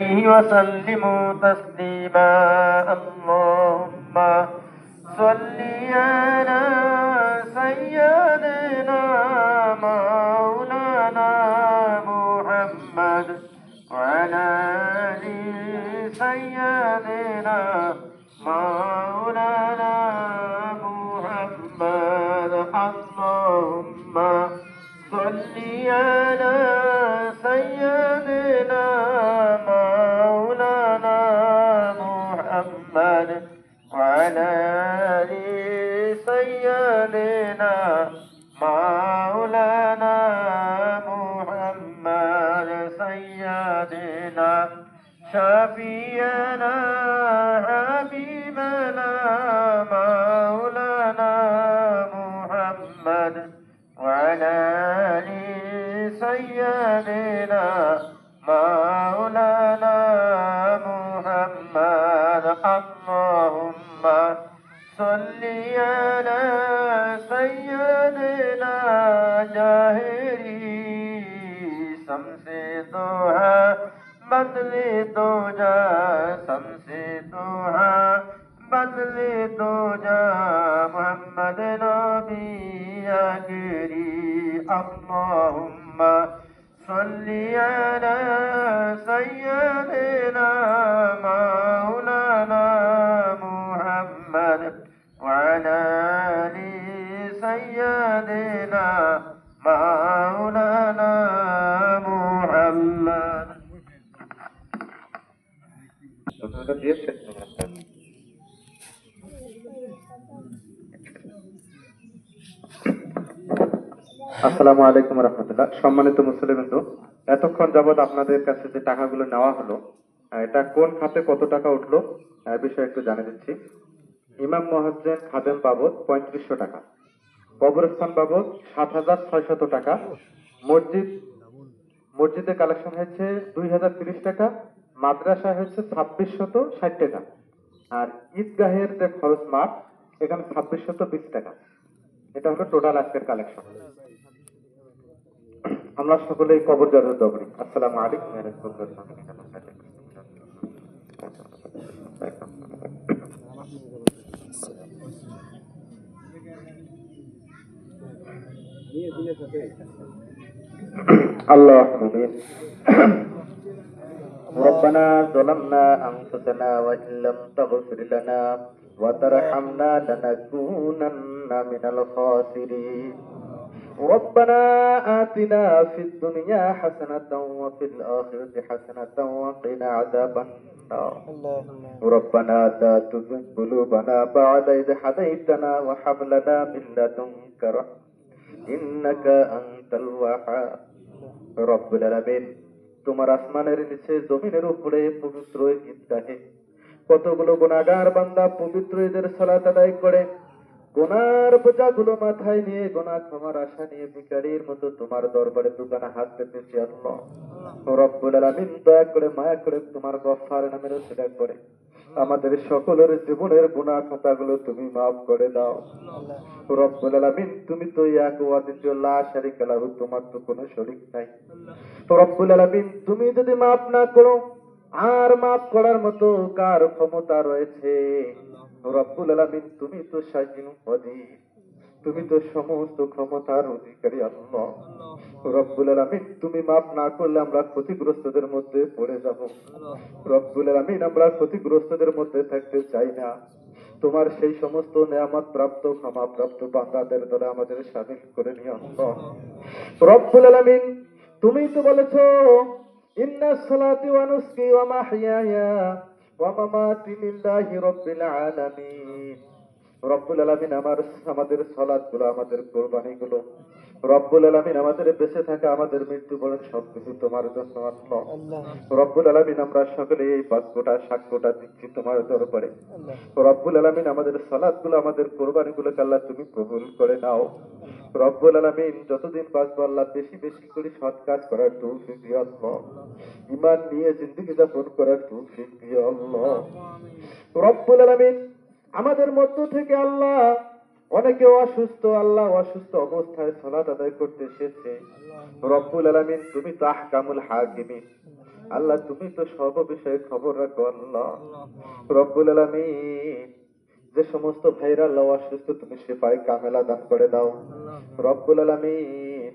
وسلموا تسليما. اللهم صل على سيدنا مولانا محمد وعلى آل سيدنا مولانا محمد. اللهم صل على سيدنا مولانا محمد وعلى آل سيدنا مولانا محمد. سيدنا شفيعنا حبيبنا مولانا محمد وعلى آل سيدنا مولانا محمد. اللهم صل على سيدنا جاهري شمس ضحى بدر دوجا شمس ضحى بدر دوجا محمد نبي آخري. اللهم صل على سيدنا مولانا محمد وعلى آل سيدنا مولانا محمد. আসসালামু আলাইকুম রহমতুল্লাহ। সম্মানিত মুসলিমবৃন্দ, এতক্ষণ যাবৎ আপনাদের কাছে যে টাকাগুলো নেওয়া হলো, এটা কোন খাতে কত টাকা উঠলো বিষয়ে একটু জানিয়ে দিচ্ছি। ইমাম মুয়াজ্জিন খাদেম বাবদ 3500 টাকা, কবরস্থান বাবদ 7600 টাকা, মসজিদে কালেকশন হয়েছে 2030 টাকা, মাদ্রাসায় হচ্ছে 2660 টাকা, আর ঈদগাহের যে খরচ মাঠ এখানে 2620 টাকা। এটা হলো টোটাল আজকের কালেকশন। আমরা সকলেই কবর জানার দোয়া করি। আসসালামু আলাইকুম ওয়া রাহমাতুল্লাহ। আল্লাহুম্মা ربنا ظلمنا أنفسنا وإن لم تغفر لنا وترحمنا لنكونن من الخاسرين. ربنا آتنا في الدنيا حسنة وفي الآخرة حسنة وقنا عذاب النار. ربنا لا تزغ قلوبنا بعد إذ هديتنا وهب لنا من لدنك رحمة إنك أنت الوهاب. رب العالمين, তোমার আসমানের নিচে জমিনের উপরে পবিত্র ঈদগাহে কতগুলো গুনাহগার বান্দা পবিত্র ঈদের সালাত আদায় করে গুনার বোঝাগুলো মাথায় নিয়ে গুনাহ ক্ষমার আশা নিয়ে ভিখারির মতো তোমার দরবারে দুখানা হাত পেতেছি। আল্লাহ রব্বুল আলামিন, দয়া করে মায়া করে তোমার গফফার নামের ওসিলা করে আমাদের সকলের জীবনের গুনাহ খাতাগুলো তুমি মাফ করে দাও। রব্বুল আলামিন, তুমি তো এক ওয়া দ্বিতীয় লা শারীকা লাহু, তোমার তো কোনো শরীক নাই। রব্বুল আলামিন, তুমি যদি মাফ না করো আর মাফ করার মতো কার ক্ষমতা রয়েছে? রব্বুল আলামিন, তুমি তো শাহীন কদির, তুমি তো সমস্ত ক্ষমতার অধিকারী। আল্লাহ রব্বুল আলামিন, তুমি মাফ না করলে আমরা ক্ষতিগ্রস্তদের মধ্যে পড়ে যাব। রব্বুল আলামিন, আমরা ক্ষতিগ্রস্তদের মধ্যে থাকতে চাই না। তোমার সেই সমস্ত নিয়ামত প্রাপ্ত ক্ষমা প্রাপ্ত বান্দাদের দ্বারা আমাদের শামিল করে নিও। আল্লাহ রব্বুল আলামিন, তুমি তো বলেছো ইন্নাস সালাতি ওয়া নুসকি ওয়া মাহইয়ায়া ওয়া মামাতি লিল্লাহি রাব্বিল আলামিন। রব্বুল আলামিন, আমাদের সালাতগুলো, আমাদের কুরবানিগুলো, রব্বুল আলামিন, আমাদের বেঁচে থাকা, আমাদের মৃত্যুবরণ সবকিছু তোমার জন্য। আল্লাহ রব্বুল আলামিন, আমরা সকলে এই বাক্যটা সাক্ষ্যটা দিচ্ছি তোমার দরবারে। রব্বুল আলামিন, আমাদের সালাতগুলো, আমাদের কুরবানিগুলোকে আল্লাহ তুমি কবুল করে নাও। রব্বুল আলামিন, যতদিন বাঁচবো আল্লাহ বেশি বেশি করে সৎ কাজ করার তৌফিক দিও। আল্লাহ ঈমান নিয়ে জিন্দেগি যাপন করার তৌফিক দিও। আল্লাহ রব্বুল আলামিন, আমাদের মধ্য থেকে আল্লাহ অনেকে অসুস্থ, আল্লাহ অসুস্থ অবস্থায় সালাত আদায় করতে এসেছে। রব্বুল আলামিন, তুমি তো আহকামুল হাকিমিন, আল্লাহ তুমি তো সর্ব বিষয়ে খবর রাখো আল্লাহ রব্বুল আলামিন। যে সমস্ত ভাইরা আল্লাহ অসুস্থ তুমি সেফায়ে কামেলা দান করে দাও রব্বুল আলামিন।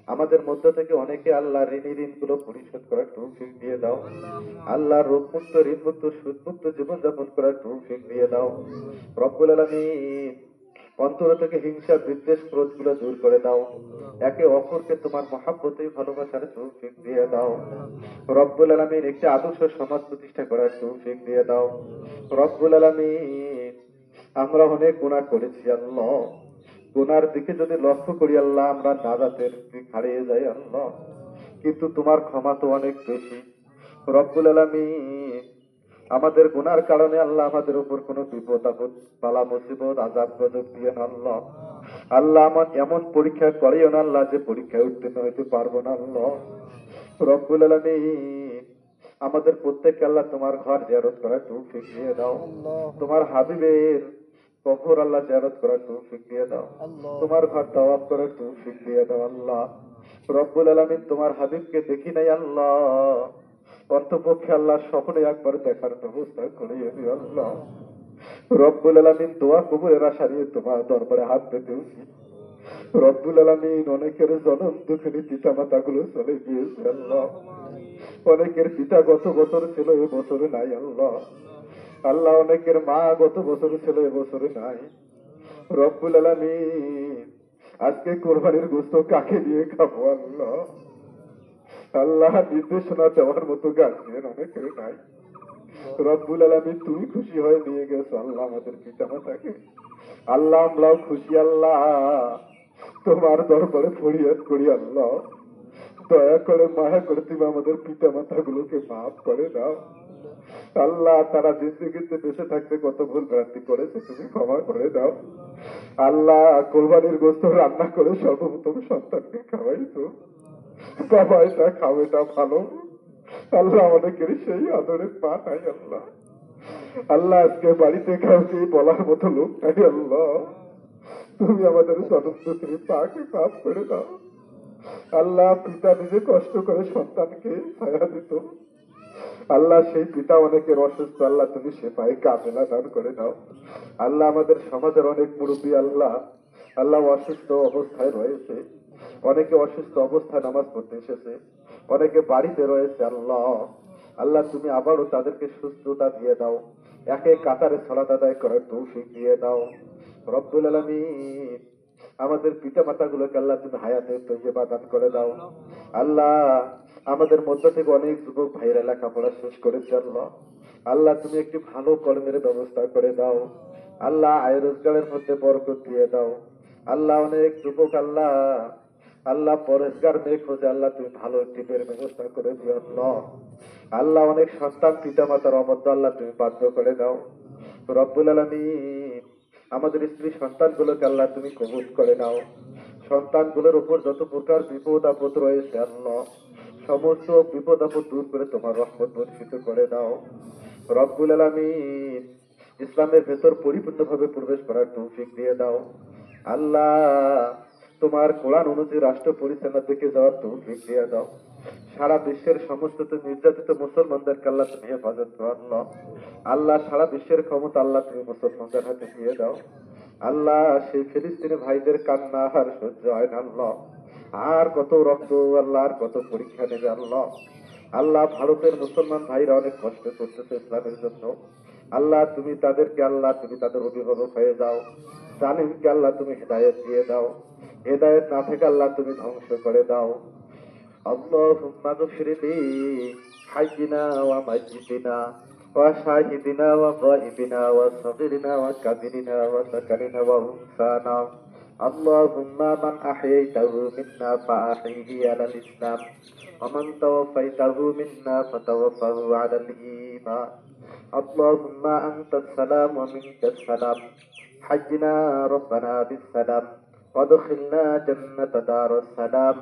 আমাদের মধ্য থেকে অনেকে আল্লাহ ঋণ গুলো পরিশোধ করার তৌফিক দিয়ে দাও আল্লাহ। রোগমুক্ত ঋণমুক্ত সুদমুক্ত জীবনযাপন করার তৌফিক দিয়ে দাও রব্বুল আলামিন। অন্তর থেকে হিংসা বিদ্বেষ ক্রোধ গুলো দূর করে দাও। একে অপরকে তোমার মহাব্বতে ভালোবাসার তৌফিক দিয়ে দাও রব্বুল আলামিন। একটি আদর্শ সমাজ প্রতিষ্ঠা করার তৌফিক দিয়ে দাও রব্বুল আলামিন। আমরা অনেক গুনাহ করেছি আল্লাহ। গুনার দিকে যদি লক্ষ্য করি আল্লাহ আমরা নাজাতের দিক হারিয়ে যাই আল্লাহ, কিন্তু তোমার ক্ষমা তো অনেক বেশি রব্বুল আলামিন। আমাদের গুনার কারণে আল্লাহ আমাদের উপর কোনো বিপদ আপদ বালা মুসিবত আযাব গজব দিয়ে না আল্লাহ। আল্লাহ আমার এমন পরীক্ষা করিও না আল্লাহ যে পরীক্ষায় উত্তীর্ণ হইতে পারবো না আল্লাহ রব্বুল আলামিন। আমাদের প্রত্যেককে আল্লাহ তোমার ঘর জিয়ারত করার তৌফিক দিয়ে দাও। তোমার হাবিবের কবর আল্লাহ জিয়ারত করার তৌফিক দিয়ে দাও। তোমার ঘর তাওয়াফ করার তৌফিক দিয়ে দাও আল্লাহ রব্বুল আলামিন। তোমার হাবিবকে দেখি নাই আল্লাহ, অন্তপক্ষে আল্লাহ স্বপ্নে একবার দেখার ব্যবস্থা করে দিও আল্লাহ রব্বুল আলামিন। দোয়া কবুলের আশা নিয়ে তোমার দরবারে হাত পেতেছি রব্বুল আলামিন। অনেকের জনম দুঃখিনী পিতা মাতা গুলো চলে গিয়েছে আল্লাহ। অনেকের পিতা গত বছর ছিল এ বছরে নাই আল্লাহ। আল্লাহ অনেকের মা গত বছর ছিল এ বছরে নাই রব্বুল আলামিন। আজকে কোরবানির গোশত কাকে দিয়ে খাবো আল্লাহ। আল্লাহ নির্দেশনা দেওয়ার মতো গার্জিয়ান অনেকের নাই রব্বুল আলামিন। তুমি খুশি হয়ে নিয়ে গেছো আল্লাহ আমাদের পিতা মাতাকে আল্লাহ। আমরাও খুশি আল্লাহ। তোমার দরবারে ফরিয়াদ করি আল্লাহ, দয়া করে মায়া করে তুমি আমাদের পিতা মাতা গুলোকে মাফ করে দাও আল্লাহ। তারা জিন্দগিতে বেঁচে থাকতে কত ভুল ভ্রান্তি করেছে তুমি ক্ষমা করে দাও আল্লাহ। কোরবানির গোশত রান্না করে সর্বপ্রথম সন্তানকে খাওয়াইতো, বাবা এটা খাও এটা ভালো আল্লাহ। আমাদেরকে সেই আদরের পা নাই আল্লাহ। আল্লাহ আজকে বাড়িতে কাউকে বলার মতো লোক নাই আল্লাহ। তুমি আমাদের জনম দুঃখিনী পাকে মাফ করে দাও আল্লাহ। পিতা নিজে কষ্ট করে সন্তানকে ছায়া দিত আল্লাহ। সেই পিতা অনেকের অসুস্থ আল্লাহ, তুমি সেফায়ে কামেলা দান করে দাও আল্লাহ। আমাদের সমাজের অনেক মুরব্বী আল্লাহ আল্লাহ অসুস্থ অবস্থায় রয়েছে। অনেকে অসুস্থ অবস্থায় নামাজ পড়তে এসেছে, অনেকে বাড়িতে রয়েছে আল্লাহ। আল্লাহ তুমি আবারও তাদেরকে সুস্থতা দিয়ে দাও, একে কাতারে সালাত আদায় করার তৌফিক দিয়ে দাও রব্বুল আলামিন। আমাদের পিতা মাতা গুলোকে আল্লাহ তুমি হায়াতে তৈয়বা দান করে দাও আল্লাহ। আমাদের মধ্য থেকে অনেক যুবক ভাইরা লেখাপড়া শেষ করেছে আল্লাহ। আল্লাহ তুমি একটি ভালো কর্মের ব্যবস্থা করে দাও আল্লাহ। আয় রোজগারের মধ্যে বরকত দিয়ে দাও আল্লাহ। অনেক যুবক আল্লাহ আল্লাহ পরেশগার মেয়ে খোঁজে আল্লাহ, তুমি ভালো একটি মেয়ের ব্যবস্থা করে দিও আল্লাহ। আল্লাহ অনেক সন্তান পিতা মাতার অবদ্ধ আল্লাহ তুমি বাধ্য করে দাও রব্বুল আলামিন। আমাদের স্ত্রী সন্তান গুলোকে আল্লাহ তুমি কবুল করে নাও। সন্তান গুলোর উপর যত প্রকার বিপদ আপদ রয়েছে আল্লাহ, সমস্ত বিপদ আপদ দূর করে তোমার রহমত বর্ষিত করে দাও রব্বুল আলামিন। ইসলামের ভেতর পরিপূর্ণভাবে প্রবেশ করার তৌফিক দিয়ে দাও আল্লাহ। তোমার কোরআন অনুযায়ী রাষ্ট্র পরিচালনার দিকে যাওয়ার তৌফিক দিয়ে দাও। সারা বিশ্বের সমস্ত নির্যাতিত মুসলমানদেরকে আল্লাহ তুমি হেফাজত করো আল্লাহ। আল্লাহ সারা বিশ্বের ক্ষমতা আল্লাহ তুমি মুসলমানদের হাতে দিয়ে দাও আল্লাহ। সেই ফিলিস্তিনি ভাইদের কান্না আর সহ্য হয় না আল্লাহ। আর কত রক্ত আল্লাহ, আর কত পরীক্ষা নেবে আল্লাহ। আল্লাহ ভারতের মুসলমান ভাইরা অনেক কষ্ট করতেছে ইসলামের জন্য আল্লাহ। তুমি তাদেরকে আল্লাহ তুমি তাদের অভিভাবক হয়ে যাও। জালিমকে আল্লাহ তুমি হেদায়েত দিয়ে দাও, হেদায়েত না থেকে আল্লাহ তুমি ধ্বংস করে দাও। اللهم اغفر لي حينا وميتنا وشاهدنا وغائبنا وصغيرنا وكبيرنا وذكرنا وانثانا. اللهم من احييته منا فاحيه على الاسلام ومن توفيته منا فتوفه على الايمان. اللهم انت السلام ومنك السلام. حجنا ربنا بالسلام وادخلنا جنة دار السلام.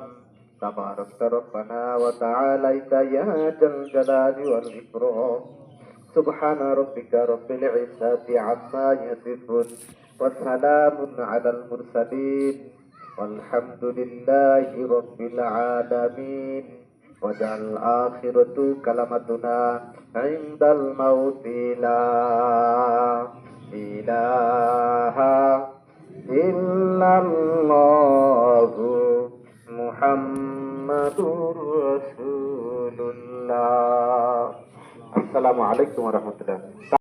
تبارك ربنا وتعاليت يا ذا الجلال والإكرام. سبحان ربك رب العزة عما يصفون وسلام على المرسلين والحمد لله رب العالمين. واجعل آخرة كلمتنا عند الموت لا إله إلا الله محمد رسول الله. السلام عليكم ورحمة الله.